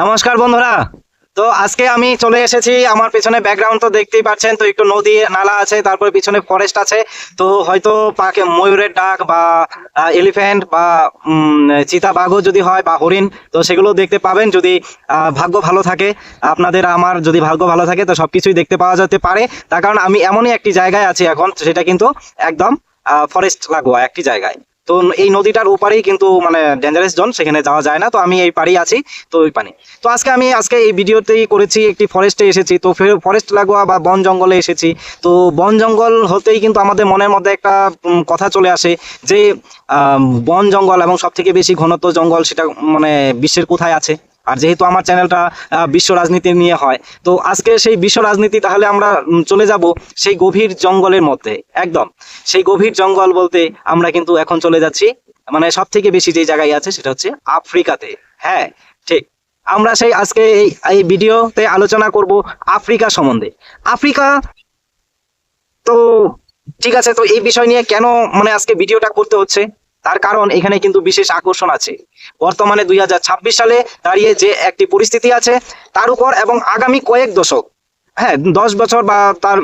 নমস্কার বন্ধুরা। তো আজকে আমি চলে এসেছি, আমার পেছনে ব্যাকগ্রাউন্ড তো দেখতেই পাচ্ছেন, তো একটু নদী নালা আছে, তারপরে পিছনে ফরেস্ট আছে। তো হয়তো পাখি ময়ূরের ডাক বা এলিফ্যান্ট বা চিতা বাঘও যদি হয় বা হরিণ, তো সেগুলো দেখতে পাবেন যদি ভাগ্য ভালো থাকে। আপনাদের আমার যদি ভাগ্য ভালো থাকে তো সবকিছুই দেখতে পাওয়া যেতে পারে। তার কারণ আমি এমনই একটি জায়গায় আছি এখন, সেটা কিন্তু একদম ফরেস্ট লাগোয়া একটি জায়গায়। তো এই নদীটার ওপারেই কিন্তু মানে ডেঞ্জারাস জোন, সেখানে যাওয়া যায় না। তো আমি এই পাড়েই আছি, তো ওই পানি। তো আজকে এই ভিডিওতেই করেছি, একটি ফরেস্টে এসেছি, তো ফরেস্ট লাগোয়া বা বন জঙ্গলে এসেছি। তো বন জঙ্গল হতেই কিন্তু আমাদের মনের মধ্যে একটা কথা চলে আসে যে বন জঙ্গল এবং সব থেকে বেশি ঘনত্ব জঙ্গল সেটা মানে বিশ্বের কোথায় আছে। আর যেহেতু আমার চ্যানেলটা বিশ্ব রাজনীতি নিয়ে হয়, তো আজকে সেই বিশ্ব রাজনীতি, তাহলে আমরা চলে যাব সেই গভীর জঙ্গলের মধ্যে। একদম সেই গভীর জঙ্গল বলতে আমরা কিন্তু এখন চলে যাচ্ছি মানে সব থেকে বেশি যে জায়গায় আছে সেটা হচ্ছে আফ্রিকাতে। হ্যাঁ, ঠিক। আমরা সেই আজকে এই এই ভিডিওতে আলোচনা করব আফ্রিকা সম্বন্ধে। আফ্রিকা, তো ঠিক আছে। তো এই বিষয় নিয়ে কেন মানে আজকে ভিডিওটা করতে হচ্ছে, তার কারণ এখানে কিন্তু বিশেষ আকর্ষণ আছে। বর্তমানে 2026 সালে দাঁড়িয়ে যে একটি পরিস্থিতি আছে তার উপর, এবং আগামী কয়েক দশক, হ্যাঁ 10 বছর বা তার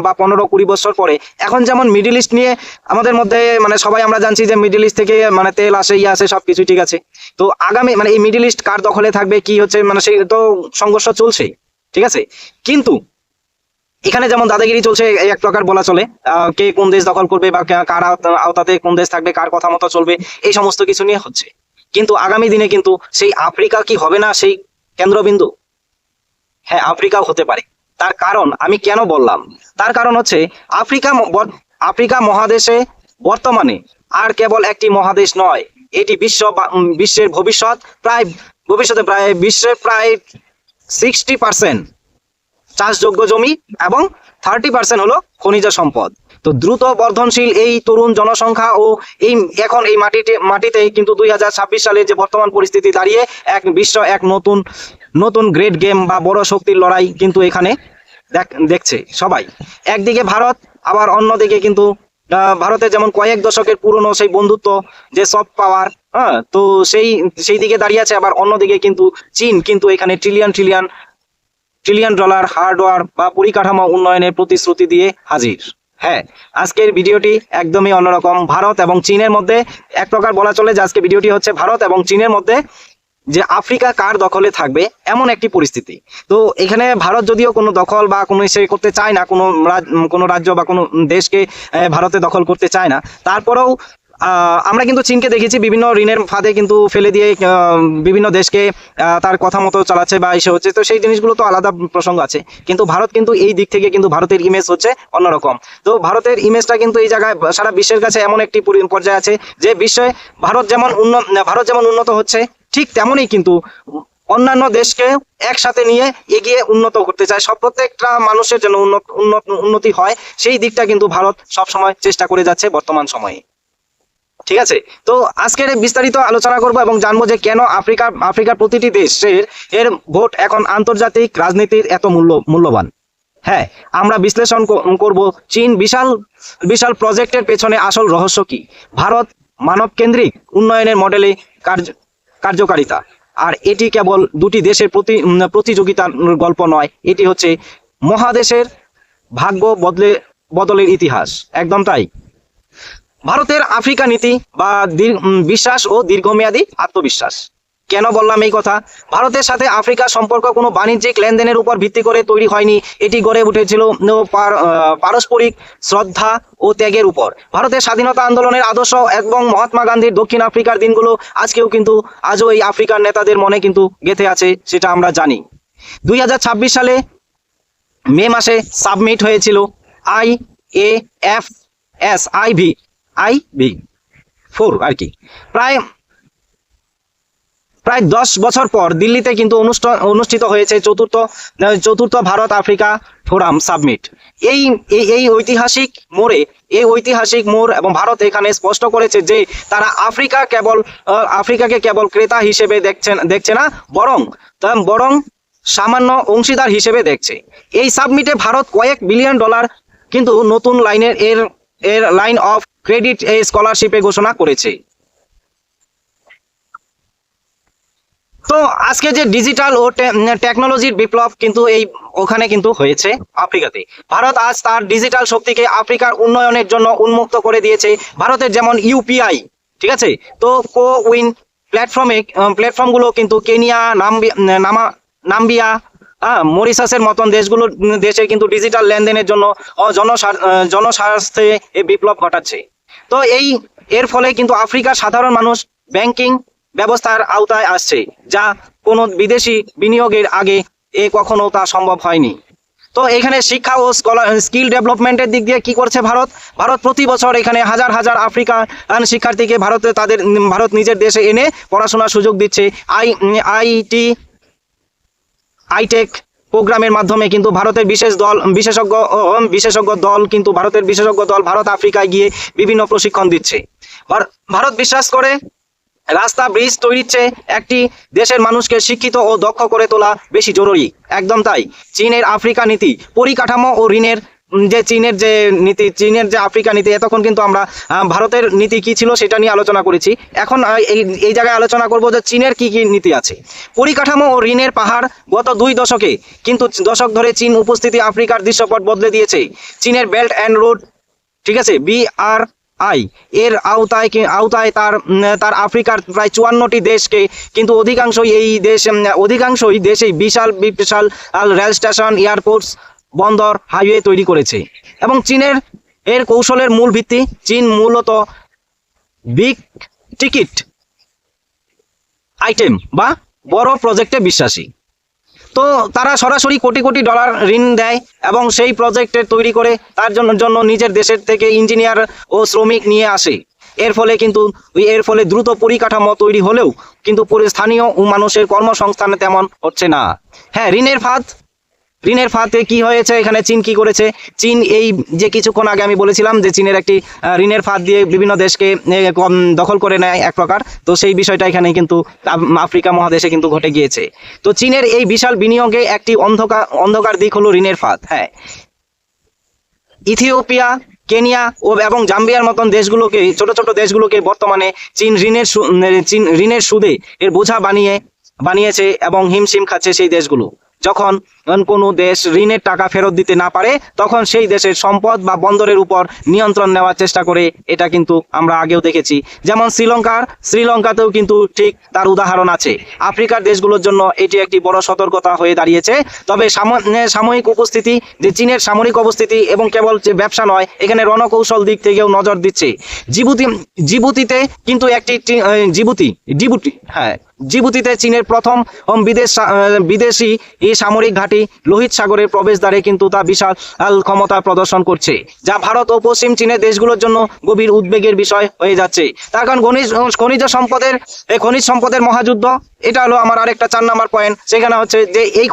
বা 15-20 বছর পরে, এখন যেমন মিডল ইস্ট নিয়ে আমাদের মধ্যে মানে সবাই আমরা জানছি যে মিডল ইস্ট থেকে মানে তেল আসে, ইয়ে আসে, সবকিছু ঠিক আছে। তো আগামী মানে এই মিডল ইস্ট কার দখলে থাকবে, কি হচ্ছে, মানে সেই তো সংঘর্ষ চলছেই, ঠিক আছে। কিন্তু এখানে যেমন দাদাগিরি চলছে এক প্রকার বলা চলে, কে কোন দেশ দখল করবে বা কার আওতাতে কোন দেশ থাকবে, কার কথা মতো চলবে, এই সমস্ত কিছু নিয়ে হচ্ছে। কিন্তু আগামী দিনে কিন্তু সেই আফ্রিকা কি হবে না সেই কেন্দ্রবিন্দু? হ্যাঁ, আফ্রিকাও হতে পারে। তার কারণ আমি কেন বললাম, তার কারণ হচ্ছে আফ্রিকা মহাদেশে বর্তমানে আর কেবল একটি মহাদেশ নয়, এটি বিশ্বের ভবিষ্যতে প্রায় বিশ্বের প্রায় 60% চাষযোগ্য জমি এবং 30% হলো খনিজ সম্পদ। তো দ্রুত বর্ধনশীল এই তরুণ জনসংখ্যা ও এই এখন এই মাটিতে কিন্তু 2026 সালে যে বর্তমান পরিস্থিতি দাঁড়িয়ে এক নতুন নতুন গ্রেট গেম বা বড় শক্তির লড়াই কিন্তু এখানে দেখছে সবাই। একদিকে ভারত, আবার অন্যদিকে কিন্তু ভারতে যেমন কয়েক দশকের পুরনো সেই বন্ধুত্ব, যে সফট পাওয়ার, হ্যাঁ, তো সেই দিকে দাঁড়িয়ে আছে। আবার অন্যদিকে কিন্তু চীন কিন্তু এখানে trillion trillion trillion dollar hardware বা পরিকাঠামো উন্নয়নের প্রতিশ্রুতি দিয়ে হাজির। হ্যাঁ, আজকের ভিডিওটি একদমই অন্যরকম। ভারত এবং চীনের মধ্যে এক প্রকার বলা চলে যে আজকে ভিডিওটি হচ্ছে ভারত এবং চীনের মধ্যে যে আফ্রিকা কার দখলে থাকবে এমন একটি পরিস্থিতি। তো এখানে ভারত যদিও কোনো দখল বা কোনো সে করতে চায় না, কোনো রাজ্য বা কোনো দেশকে ভারতে দখল করতে চায় না, তারপরেও আমরা কিন্তু চীনকে দেখেছি বিভিন্ন ঋণের ফাঁদে কিন্তু ফেলে দিয়ে বিভিন্ন দেশকে তার কথা মতো চালাচ্ছে বা এসে হচ্ছে। তো সেই জিনিসগুলো তো আলাদা প্রসঙ্গ আছে, কিন্তু ভারত কিন্তু এই দিক থেকে কিন্তু ভারতের ইমেজ হচ্ছে অন্যরকম। তো ভারতের ইমেজটা কিন্তু এই জায়গায় সারা বিশ্বের কাছে এমন একটি পর্যায়ে আছে যে বিশ্বে ভারত যেমন উন্নত হচ্ছে, ঠিক তেমনই কিন্তু অন্যান্য দেশকে একসাথে নিয়ে এগিয়ে উন্নত করতে চায়। প্রত্যেকটা মানুষের যেন উন্নতি হয়, সেই দিকটা কিন্তু ভারত সবসময় চেষ্টা করে যাচ্ছে বর্তমান সময়ে। ঠিক আছে। তো আজকের বিস্তারিত আলোচনা করব এবং জানবো যে কেন আফ্রিকার প্রতিটি দেশের এর ভোট এখন আন্তর্জাতিক রাজনীতির এত মূল্যবান। হ্যাঁ, আমরা বিশ্লেষণ করব চীন বিশাল বিশাল প্রজেক্টের পেছনে আসল রহস্য কি, ভারত মানব কেন্দ্রিক উন্নয়নের মডেলে কার্যকারিতা, আর এটি কেবল দুটি দেশের প্রতিযোগিতার গল্প নয়, এটি হচ্ছে মহাদেশের ভাগ্য বদলের ইতিহাস। একদম তাই। ভারতের আফ্রিকা নীতি বা বিশ্বাস ও দীর্ঘমেয়াদী আত্মবিশ্বাস। কেন বললাম এই কথা? ভারতের সাথে আফ্রিকার সম্পর্ক কোনো বাণিজ্যিক লেনদেনের উপর ভিত্তি করে তৈরি হয়নি, এটি গড়ে উঠেছিল পারস্পরিক শ্রদ্ধা ও ত্যাগের উপর। ভারতের স্বাধীনতা আন্দোলনের আদর্শ এবং মহাত্মা গান্ধীর দক্ষিণ আফ্রিকার দিনগুলো আজও এই আফ্রিকার নেতাদের মনে কিন্তু গেঁথে আছে, সেটা আমরা জানি। 2026 সালে মে মাসে সাবমিট হয়েছিল IAFSIV4 আর কি। প্রায় প্রায় 10 বছর পর দিল্লিতে কিন্তু অনুষ্ঠিত হয়েছে চতুর্থ ভারত আফ্রিকা ফোরাম সাবমিট। এই এই ঐতিহাসিক মোড় এবং ভারত এখানে স্পষ্ট করেছে যে তারা আফ্রিকাকে কেবল ক্রেতা হিসেবে দেখছে না, বরং সামান্য অংশীদার হিসেবে দেখছে। এই সাবমিটে ভারত কয়েক বিলিয়ন ডলার কিন্তু নতুন লাইন অফ ক্রেডিট স্কলারশিপে ঘোষণা করেছে। তো আজকে যে ডিজিটাল ও টেকনোলজির বিপ্লব কিন্তু এই ওখানে কিন্তু হয়েছে আফ্রিকাতে। ভারত আজ তার ডিজিটাল শক্তিকে আফ্রিকার উন্নয়নের জন্য উন্মুক্ত করে দিয়েছে। ভারতের যেমন ইউপিআই, ঠিক আছে, তো কোউইন প্ল্যাটফর্মগুলো কিন্তু কেনিয়া, নাম্বিয়া, মরিশাসের মতন দেশে কিন্তু ডিজিটাল লেনদেনের জন্য জনস্বার্থে এই বিপ্লব ঘটাচ্ছে। তো এর ফলে কিন্তু আফ্রিকার সাধারণ মানুষ ব্যাংকিং ব্যবস্থার আওতায় আসছে, যা কোনো বিদেশি বিনিয়োগের আগে কখনো তা সম্ভব হয়নি। তো এখানে শিক্ষা ও স্কিল ডেভেলপমেন্টের দিক দিয়ে কি করছে ভারত প্রতি বছর এখানে হাজার হাজার আফ্রিকান শিক্ষার্থীকে ভারত নিজের দেশে এনে পড়াশোনার সুযোগ দিচ্ছে। আইটেক প্রোগ্রামের মাধ্যমে কিন্তু ভারতের বিশেষজ্ঞ দল কিন্তু ভারত আফ্রিকায় গিয়ে বিভিন্ন প্রশিক্ষণ দিচ্ছে। ভারত বিশ্বাস করে রাস্তা ব্রিজ তৈরির চেয়ে একটি দেশের মানুষকে শিক্ষিত ও দক্ষ করে তোলা বেশি জরুরি। একদম তাই। চীনের আফ্রিকা নীতি, পরিকাঠামো ও ঋণের চীনের যে আফ্রিকা নীতি, এতক্ষণ কিন্তু আমরা ভারতের নীতি কি ছিল সেটা নিয়ে আলোচনা করেছি। এখন এই জায়গায় আলোচনা করব যে চীনের কি কি নীতি আছে। পরিকাঠামো ও ঋণের পাহাড়। গত 2 দশকে কিন্তু দশক ধরে চীন উপস্থিতি আফ্রিকার দৃশ্যপট বদলে দিয়েছে। চীনের বেল্ট অ্যান্ড রোড, ঠিক আছে, BRI এর আওতায় তার আফ্রিকার প্রায় 54টি দেশকে কিন্তু অধিকাংশই দেশেই বিশাল রেল স্টেশন, এয়ারপোর্টস, বন্দর, হাইওয়ে তৈরি করেছে। এবং এর কৌশলের মূল ভিত্তি, চীন মূলত বিগ টিকিট আইটেম বা বড় প্রজেক্টে বিশ্বাসী। তো তারা সরাসরি কোটি কোটি ডলার ঋণ দেয় এবং সেই প্রজেক্টের তৈরি করে তার জন্য নিজের দেশের থেকে ইঞ্জিনিয়ার ও শ্রমিক নিয়ে আসে। এর ফলে দ্রুত পরিকাঠামো তৈরি হলেও কিন্তু স্থানীয় ও মানুষের কর্মসংস্থানে তেমন হচ্ছে না। হ্যাঁ, ঋণের ফাঁদে কি হয়েছে এখানে, চীন কি করেছে? চীন এই যে কিছুক্ষণ আগে আমি বলেছিলাম যে চীনের একটি ঋণের ফাঁদ দিয়ে বিভিন্ন দেশকে দখল করে নেয় এক প্রকার। তো সেই বিষয়টা এখানে কিন্তু আফ্রিকা মহাদেশে কিন্তু ঘটে গিয়েছে। তো চীনের এই বিশাল বিনিয়োগে একটি অন্ধকার দিক হলো ঋণের ফাঁদ। হ্যাঁ, ইথিওপিয়া, কেনিয়া এবং জাম্বিয়ার মতন ছোট ছোট দেশগুলোকে বর্তমানে চীন ঋণের সুদে এর বোঝা বানিয়েছে এবং হিমশিম খাচ্ছে সেই দেশগুলো। যখন কোনো দেশ ঋণের টাকা ফেরত দিতে না পারে তখন সেই দেশের সম্পদ বা বন্দরের উপর নিয়ন্ত্রণ নেওয়ার চেষ্টা করে। এটা কিন্তু আমরা আগেও দেখেছি। যেমন শ্রীলঙ্কাতেও কিন্তু ঠিক তার উদাহরণ আছে। আফ্রিকার দেশগুলোর জন্য এটি একটি বড় সতর্কতা হয়ে দাঁড়িয়েছে। তবে সাময়িক উপস্থিতি, যে চীনের সামরিক উপস্থিতি এবং কেবল যে ব্যবসা নয়, এখানে রণকৌশল দিক থেকেও নজর দিচ্ছে। জিবুতিতে কিন্তু জিবুতিতে চীনের প্রথম বিদেশি সামরিক ঘাঁটি লোহিত সাগরের প্রবেশদ্বারে কিন্তু তা বিশাল ক্ষমতা প্রদর্শন করছে, যা ভারত ও পশ্চিম চীনের দেশগুলোর জন্য গভীর উদ্বেগের বিষয় হয়ে যাচ্ছে। তার কারণ খনিজ সম্পদের মহাযুদ্ধ। এটা হলো আমার আরেকটা 4 নম্বর পয়েন্ট। সেখানে হচ্ছে যে এই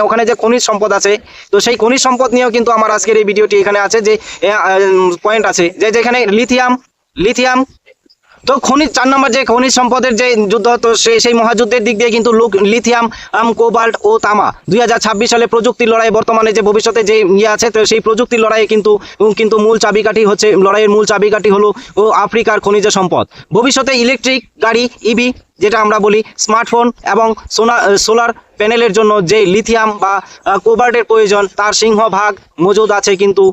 ওখানে যে খনিজ সম্পদ আছে, তো সেই খনিজ সম্পদ নিয়েও কিন্তু আমার আজকের এই ভিডিওটি এখানে আছে, যে পয়েন্ট আছে যেখানে লিথিয়াম। তো 4 নম্বর যে খনিজ সম্পদের যে যুদ্ধ, তো সেই মহাযুদ্ধের দিক দিয়ে কিন্তু লিথিয়াম, কোবাল্ট ও তামা 2026 সালে প্রযুক্তির লড়াই, বর্তমানে যে ভবিষ্যতে যে আছে, তো সেই প্রযুক্তির লড়াইয়ে কিন্তু লড়াইয়ের মূল চাবিকাঠি হলো আফ্রিকার খনিজ সম্পদ। ভবিষ্যতে ইলেকট্রিক গাড়ি, ইভি যেটা আমরা বলি, স্মার্টফোন এবং সোলার প্যানেলের জন্য যে লিথিয়াম বা কোবাল্টের প্রয়োজন, তার সিংহভাগ মজুদ আছে কিন্তু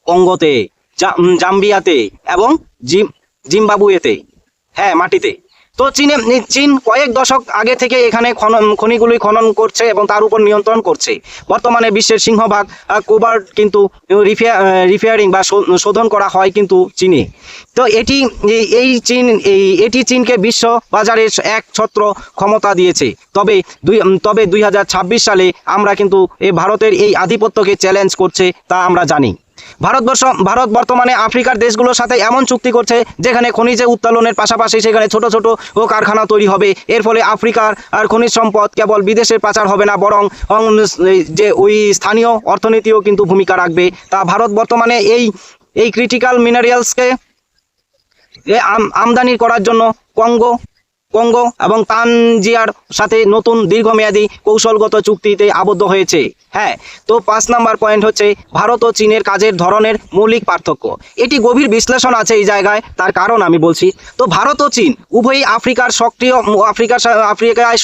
কঙ্গোতে, জাম্বিয়াতে এবং জিম্বাবুয়েতে, হ্যাঁ, মাটিতে। তো চীন কয়েক দশক আগে থেকে এখানে খনিগুলি খনন করছে এবং তার উপর নিয়ন্ত্রণ করছে। বর্তমানে বিশ্বের সিংহভাগ কোবাল্ট কিন্তু রিপেয়ারিং বা শোধন করা হয় কিন্তু চীনে। তো এটি চীনকে বিশ্ব বাজারে একছত্র ক্ষমতা দিয়েছে। তবে 2026 সালে আমরা কিন্তু ভারতের এই আধিপত্যকে চ্যালেঞ্জ করছে, তা আমরা জানি। ভারত বর্তমানে আফ্রিকার দেশগুলোর সাথে এমন চুক্তি করছে যেখানে খনিজে উত্তোলনের পাশাপাশি সেখানে ছোট ছোট কারখানা তৈরি হবে। এর ফলে আফ্রিকার খনিজ সম্পদ কেবল বিদেশে পাচার হবে না, বরং যে ওই স্থানীয় অর্থনীতিও কিন্তু ভূমিকা রাখবে। তা ভারত বর্তমানে এই ক্রিটিক্যাল মিনারেলসকে আমদানি করার জন্য কঙ্গো, কঙ্গো এবং তানজিয়ার সাথে নতুন দীর্ঘমেয়াদী কৌশলগত চুক্তিতে আবদ্ধ হয়েছে। হ্যাঁ, তো 5 নাম্বার পয়েন্ট হচ্ছে ভারত ও চীনের কাজের ধরনের মৌলিক পার্থক্য। এটি গভীর বিশ্লেষণ আছে এই জায়গায়, তার কারণ আমি বলছি। তো ভারত ও চীন উভয়ই আফ্রিকায়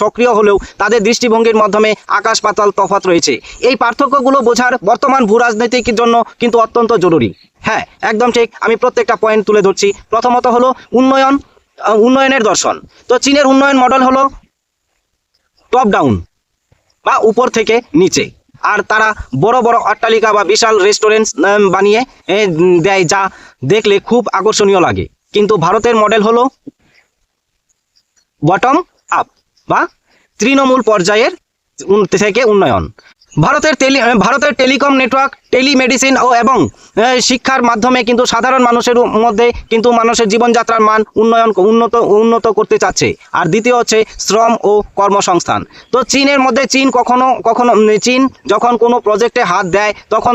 সক্রিয় হলেও তাদের দৃষ্টিভঙ্গির মাধ্যমে আকাশ পাতাল তফাৎ রয়েছে। এই পার্থক্যগুলো বোঝার বর্তমান ভূ রাজনীতির জন্য কিন্তু অত্যন্ত জরুরি। হ্যাঁ, একদম ঠিক। আমি প্রত্যেকটা পয়েন্ট তুলে ধরছি। প্রথমত হলো উন্নয়নের দর্শন। তো চীনের উন্নয়ন মডেল হলো টপ ডাউন বা উপর থেকে নিচে, আর তারা বড় বড় অট্টালিকা বা বিশাল রেস্টুরেন্ট বানিয়ে দেয়, যা দেখলে খুব আকর্ষণীয় লাগে। কিন্তু ভারতের মডেল হলো বটম আপ বা তৃণমূল পর্যায়ের থেকে উন্নয়ন। ভারতের টেলিকম নেটওয়ার্ক, টেলিমেডিসিন এবং শিক্ষার মাধ্যমে কিন্তু সাধারণ মানুষের মধ্যে কিন্তু মানুষের জীবনযাত্রার মান উন্নত করতে চাচ্ছে। আর দ্বিতীয় হচ্ছে শ্রম ও কর্মসংস্থান। তো চীন যখন কোনো প্রজেক্টে হাত দেয় তখন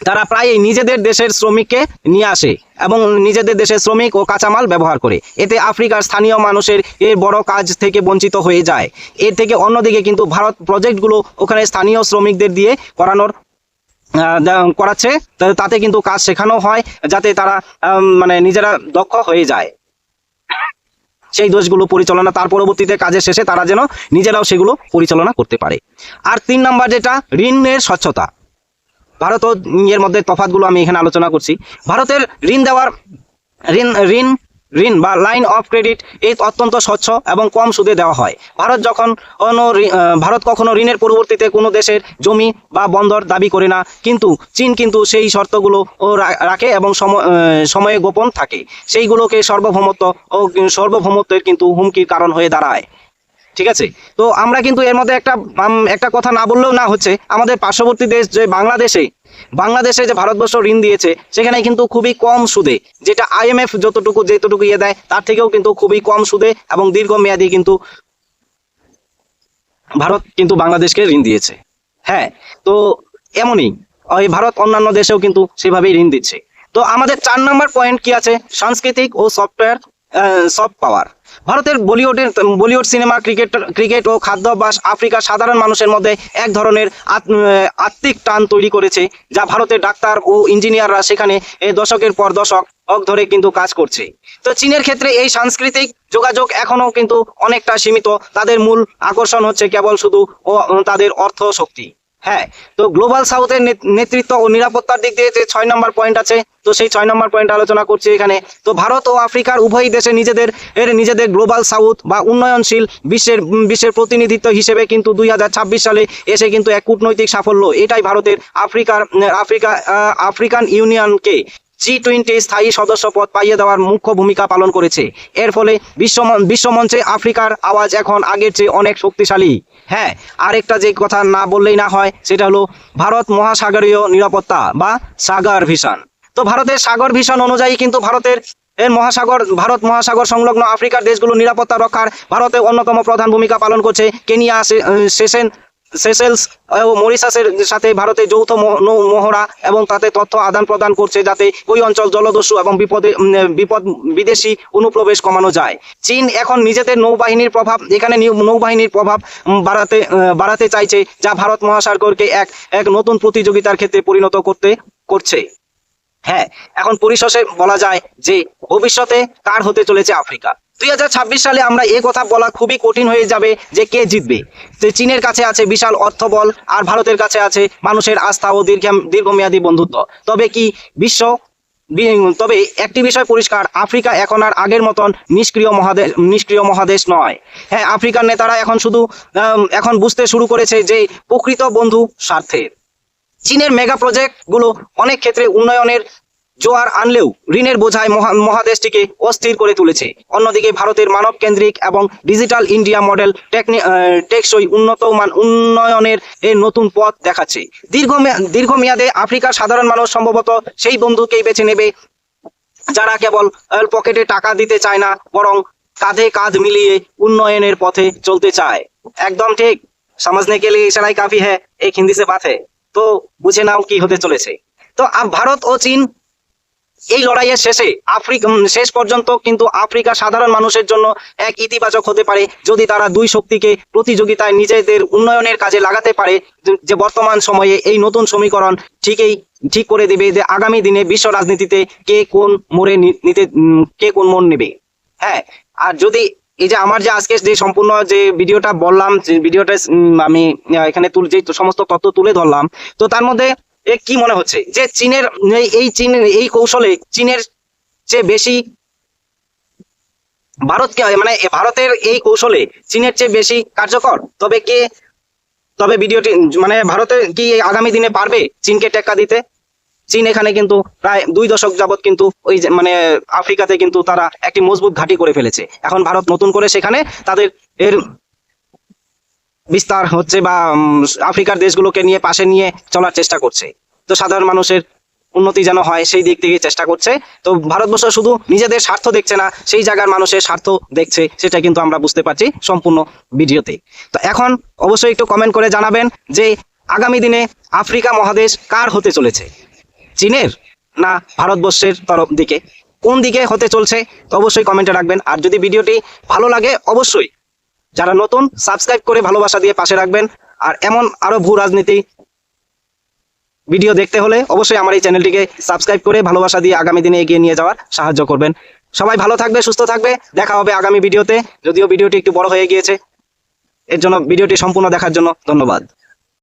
তারা প্রায়ই নিজেদের দেশের শ্রমিককে নিয়ে আসে এবং নিজেদের দেশের শ্রমিক ও কাঁচামাল ব্যবহার করে। এতে আফ্রিকার স্থানীয় মানুষের এর বড় কাজ থেকে বঞ্চিত হয়ে যায়। এর থেকে অন্যদিকে কিন্তু ভারত প্রজেক্টগুলো ওখানে স্থানীয় শ্রমিকদের দিয়ে করাচ্ছে, তাতে কিন্তু কাজ শেখানো হয় যাতে তারা মানে নিজেরা দক্ষ হয়ে যায়। সেই দোষগুলো পরিচালনা তার পরবর্তীতে কাজের শেষে তারা যেন নিজেরাও সেগুলো পরিচালনা করতে পারে। আর 3 নাম্বার যেটা ঋণের স্বচ্ছতা। ভারত ও এর মধ্যে তফাৎগুলো আমি এখানে আলোচনা করছি। ভারতের ঋণ বা লাইন অফ ক্রেডিট এই অত্যন্ত স্বচ্ছ এবং কম সুদে দেওয়া হয়। ভারত কখনো ঋণের পরবর্তীতে কোনো দেশের জমি বা বন্দর দাবি করে না, কিন্তু চীন কিন্তু সেই শর্তগুলো রাখে এবং সময়ে গোপন থাকে। সেইগুলোকে সার্বভৌমত্বের কিন্তু হুমকির কারণ হয়ে দাঁড়ায়। ঠিক আছে, তো আমরা কিন্তু এর মধ্যে একটা কথা না বললেও না হচ্ছে, আমাদের পার্শ্ববর্তী দেশ যে বাংলাদেশে যে ভারতবর্ষ ঋণ দিয়েছে সেখানে কিন্তু খুবই কম সুদে, যেটা IMF যতটুকু ইয়ে দেয় তার থেকেও কিন্তু খুবই কম সুদে এবং দীর্ঘমেয়াদী কিন্তু ভারত কিন্তু বাংলাদেশকে ঋণ দিয়েছে। হ্যাঁ, তো এমনই ভারত অন্যান্য দেশেও কিন্তু সেভাবেই ঋণ দিচ্ছে। তো আমাদের 4 নম্বর পয়েন্ট কি আছে? সাংস্কৃতিক ও সফট পাওয়ার। ভারতের বলিউড সিনেমা, ক্রিকেট ও খাদ্যাভ্যাস আফ্রিকার সাধারণ মানুষের মধ্যে এক ধরনের আত্মিক টান তৈরি করেছে, যা ভারতের ডাক্তার ও ইঞ্জিনিয়াররা সেখানে দশকের পর দশক ধরে কিন্তু কাজ করছে। তো চীনের ক্ষেত্রে এই সাংস্কৃতিক যোগাযোগ এখনো কিন্তু অনেকটা সীমিত। তাদের মূল আকর্ষণ হচ্ছে কেবল শুধু তাদের অর্থ শক্তি। হ্যাঁ, তো গ্লোবাল সাউথের নেতৃত্ব ও নিরাপত্তার দিক দিয়ে যে 6 নম্বর পয়েন্ট আছে, তো সেই 6 নম্বর পয়েন্ট আলোচনা করছি এখানে। তো ভারত ও আফ্রিকার উভয় দেশে নিজেদের গ্লোবাল সাউথ বা উন্নয়নশীল বিশ্বের প্রতিনিধিত্ব হিসেবে কিন্তু 2026 সালে এসে কিন্তু এক কূটনৈতিক সাফল্য। এটাই ভারতের আফ্রিকান ইউনিয়নকে G20 স্থায়ী সদস্য পদ পাইয়ে দেওয়ার মুখ্য ভূমিকা পালন করেছে। এর ফলে বিশ্বমঞ্চে আফ্রিকার আওয়াজ এখন আগের চেয়ে অনেক শক্তিশালী। হ্যাঁ, আরেকটা যে কথা না বললেই না হয়, সেটা হলো ভারত মহাসাগরীয় নিরাপত্তা বা সাগর ভিশন। তো ভারতের সাগর ভিশন অনুযায়ী কিন্তু ভারত মহাসাগর সংলগ্ন আফ্রিকার দেশগুলো নিরাপত্তা রক্ষার ভারতের অন্যতম প্রধান ভূমিকা পালন করছে। কেনিয়া, সেশেলস ও মরিশাসের সাথে ভারতে যৌথ মহড়া এবং তাতে তথ্য আদান প্রদান করছে, যাতে ওই অঞ্চল জলদস্যু এবং বিদেশি অনুপ্রবেশ কমানো যায়। চীন এখন নিজেদের নৌবাহিনীর প্রভাব বাড়াতে চাইছে, যা ভারত মহাসাগরকে এক নতুন প্রতিযোগিতার ক্ষেত্রে পরিণত করছে। হ্যাঁ, এখন পরিশেষে বলা যায় যে ভবিষ্যতে কার হতে চলেছে আফ্রিকা। 2026 সালে আমরা এই কথা বলা খুবই কঠিন হয়ে যাবে যে কে জিতবে। চীনের কাছে আছে বিশাল অর্থবল, আর ভারতের কাছে আছে মানুষের আস্থা ও দীর্ঘমেয়াদী বন্ধুত্ব। তবে একটি বিষয় পরিষ্কার, আফ্রিকা এখন আর আগের মতন নিষ্ক্রিয় মহাদেশ নয়। হ্যাঁ, আফ্রিকার নেতারা এখন বুঝতে শুরু করেছে যে প্রকৃত বন্ধু স্বার্থের। চীনের মেগা প্রজেক্টগুলো অনেক ক্ষেত্রে উন্নয়নের জোয়ার আনলেও ঋণের বোঝায় মহাদেশটিকে অস্থির করে তুলেছে। অন্যদিকে ভারতের মানবকেন্দ্রিক এবং ডিজিটাল ইন্ডিয়া মডেল টেকসই উন্নয়নের নতুন পথ দেখাচ্ছে। দীর্ঘমেয়াদে আফ্রিকার সাধারণ মানুষ সম্ভবত সেই বন্ধুকেই বেছে নেবে যারা কেবল পকেটে টাকা দিতে চায় না, বরং কাঁধে কাঁধ মিলিয়ে উন্নয়নের পথে চলতে চায়। একদম ঠিক। समझने के लिए इशारा काफी है, एक हिंदी से बात है। तो বুঝে নাও কি হতে চলেছে। তো ভারত ও চীন এই লড়াইয়ের শেষে শেষ পর্যন্ত কিন্তু আফ্রিকা সাধারণ মানুষের জন্য এক ইতিবাচক হতে পারে যদি তারা দুই শক্তিকে প্রতিযোগিতায় নিজেদের উন্নয়নের কাজে লাগাতে পারে, যে বর্তমান সময়ে এই নতুন সমীকরণ ঠিক করে দেবে যে আগামী দিনে বিশ্ব রাজনীতিতে কে কোন মোড় নেবে। হ্যাঁ, আর যদি এই যে আমার যে আজকে যে সম্পূর্ণ যে ভিডিওটা বললাম, যে ভিডিওটা আমি এখানে যে সমস্ত তথ্য তুলে ধরলাম, তো তার মধ্যে কি মনে হচ্ছে যে চীনের এই কৌশলে চীনের চেয়ে বেশি ভারতকে, মানে ভারতের এই কৌশলে চীনের চেয়ে বেশি কার্যকর? তবে ভিডিওটি মানে ভারতের কি আগামী দিনে পারবে চীনকে টেক্কা দিতে? চীন এখানে কিন্তু প্রায় 2 দশক যাবত কিন্তু ওই মানে আফ্রিকাতে কিন্তু তারা একটি মজবুত ঘাঁটি করে ফেলেছে। এখন ভারত নতুন করে সেখানে তাদের এর বিস্তার হচ্ছে বা আফ্রিকার দেশগুলোকে নিয়ে পাশে নিয়ে চলার চেষ্টা করছে। তো সাধারণ মানুষের উন্নতি যেন হয় সেই দিক থেকে চেষ্টা করছে। তো ভারতবর্ষ শুধু নিজেদের স্বার্থ দেখছে না, সেই জায়গার মানুষের স্বার্থ দেখছে, সেটা কিন্তু আমরা বুঝতে পারছি সম্পূর্ণ ভিডিওতে। তো এখন অবশ্যই একটু কমেন্ট করে জানাবেন যে আগামী দিনে আফ্রিকা মহাদেশ কার হতে চলেছে, চীনের না ভারতবর্ষের তরফ দিকে? কোন দিকে হতে চলছে তো অবশ্যই কমেন্টে রাখবেন। আর যদি ভিডিওটি ভালো লাগে অবশ্যই যারা নতুন সাবস্ক্রাইব করে ভালোবাসা দিয়ে পাশে রাখবেন। আর এমন আরো ভূ রাজনীতি ভিডিও দেখতে হলে অবশ্যই আমার এই চ্যানেলটিকে সাবস্ক্রাইব করে ভালোবাসা দিয়ে আগামী দিনে এগিয়ে নিয়ে যাওয়ার সাহায্য করবেন। সবাই ভালো থাকবে, সুস্থ থাকবে, দেখা হবে আগামী ভিডিওতে। যদিও ভিডিওটি একটু বড় হয়ে গিয়েছে, এর জন্য ভিডিওটি সম্পূর্ণ দেখার জন্য ধন্যবাদ।